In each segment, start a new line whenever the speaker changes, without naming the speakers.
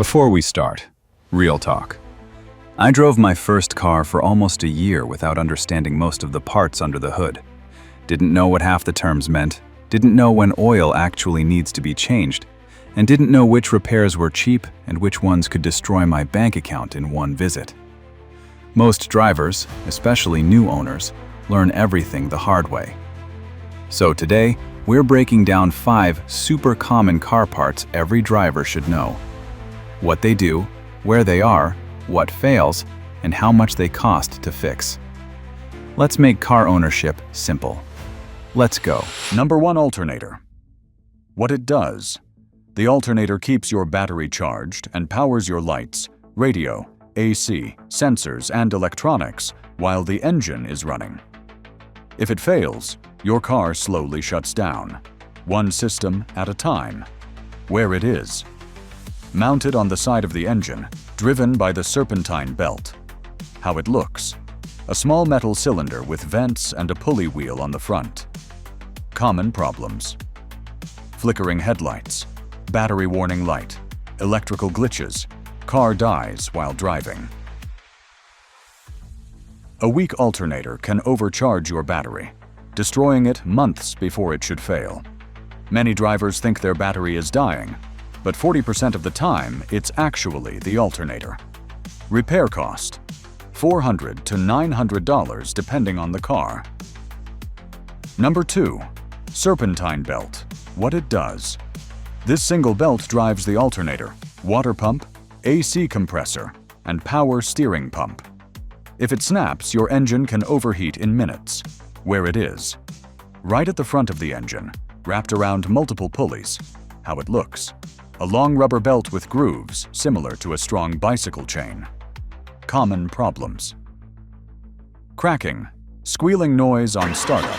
Before we start, real talk. I drove my first car for almost a year without understanding most of the parts under the hood. Didn't know what half the terms meant, didn't know when oil actually needs to be changed, and didn't know which repairs were cheap and which ones could destroy my bank account in one visit. Most drivers, especially new owners, learn everything the hard way. So today, we're breaking down 5 super common car parts every driver should know. What they do, where they are, what fails, and how much they cost to fix. Let's make car ownership simple. Let's go.
Number 1. Alternator. What it does. The alternator keeps your battery charged and powers your lights, radio, AC, sensors, and electronics while the engine is running. If it fails, your car slowly shuts down, one system at a time. Where it is. Mounted on the side of the engine, driven by the serpentine belt. How it looks. A small metal cylinder with vents and a pulley wheel on the front. Common problems. Flickering headlights, battery warning light, electrical glitches, car dies while driving. A weak alternator can overcharge your battery, destroying it months before it should fail. Many drivers think their battery is dying, but 40% of the time, it's actually the alternator. Repair cost: $400 to $900 depending on the car. Number 2. Serpentine belt. What it does. This single belt drives the alternator, water pump, AC compressor, and power steering pump. If it snaps, your engine can overheat in minutes. Where it is. Right at the front of the engine, wrapped around multiple pulleys. How it looks. A long rubber belt with grooves, similar to a strong bicycle chain. Common problems. Cracking, squealing noise on startup,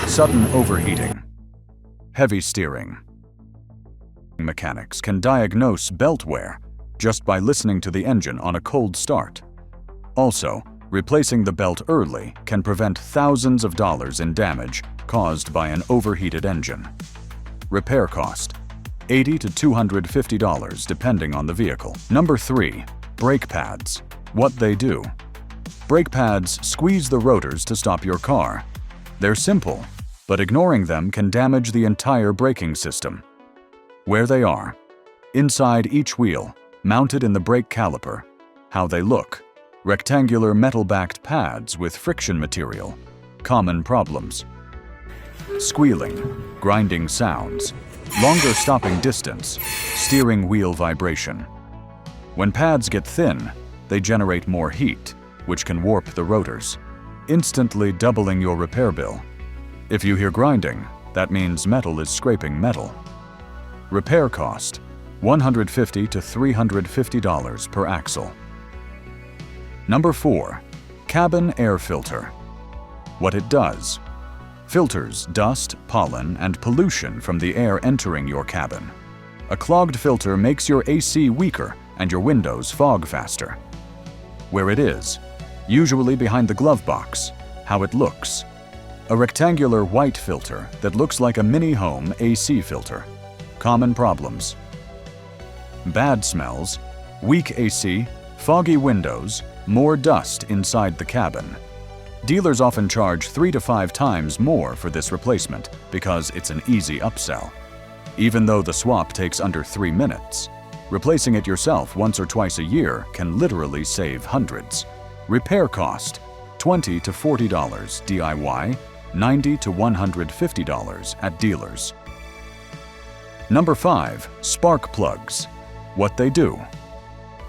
sudden overheating. Heavy steering. Mechanics can diagnose belt wear just by listening to the engine on a cold start. Also, replacing the belt early can prevent thousands of dollars in damage caused by an overheated engine. Repair cost: $80 to $250 depending on the vehicle. Number 3. Brake pads. What they do. Brake pads squeeze the rotors to stop your car. They're simple, but ignoring them can damage the entire braking system. Where they are. Inside each wheel, mounted in the brake caliper. How they look. Rectangular metal-backed pads with friction material. Common problems. Squealing, grinding sounds, longer stopping distance, steering wheel vibration. When pads get thin, they generate more heat, which can warp the rotors, instantly doubling your repair bill. If you hear grinding, that means metal is scraping metal. Repair cost: $150 to $350 per axle. Number 4. Cabin air filter. What it does. Filters dust, pollen, and pollution from the air entering your cabin. A clogged filter makes your AC weaker and your windows fog faster. Where it is. Usually behind the glove box. How it looks. A rectangular white filter that looks like a mini-home AC filter. Common problems. Bad smells, weak AC, foggy windows, more dust inside the cabin. Dealers often charge 3 to 5 times more for this replacement because it's an easy upsell. Even though the swap takes under 3 minutes, replacing it yourself once or twice a year can literally save hundreds. Repair cost: $20 to $40 DIY, $90 to $150 at dealers. Number 5. Spark plugs. What they do.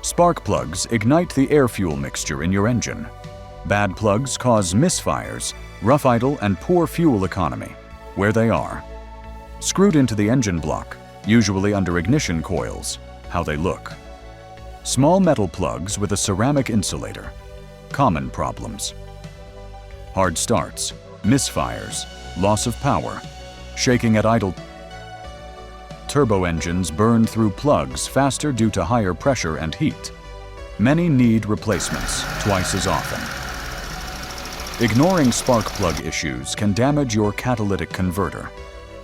Spark plugs ignite the air-fuel mixture in your engine. Bad plugs cause misfires, rough idle, and poor fuel economy. Where they are. Screwed into the engine block, usually under ignition coils. How they look. Small metal plugs with a ceramic insulator. Common problems. Hard starts, misfires, loss of power, shaking at idle. Turbo engines burn through plugs faster due to higher pressure and heat. Many need replacements twice as often. Ignoring spark plug issues can damage your catalytic converter,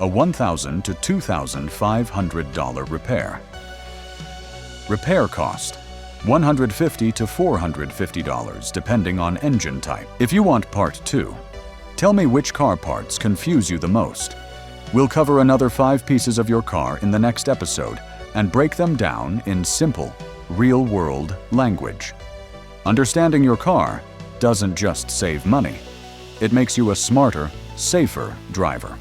a $1,000 to $2,500 repair. Repair cost, $150 to $450 depending on engine type. If you want part 2, tell me which car parts confuse you the most. We'll cover another 5 pieces of your car in the next episode and break them down in simple, real-world language. Understanding your car doesn't just save money. It makes you a smarter, safer driver.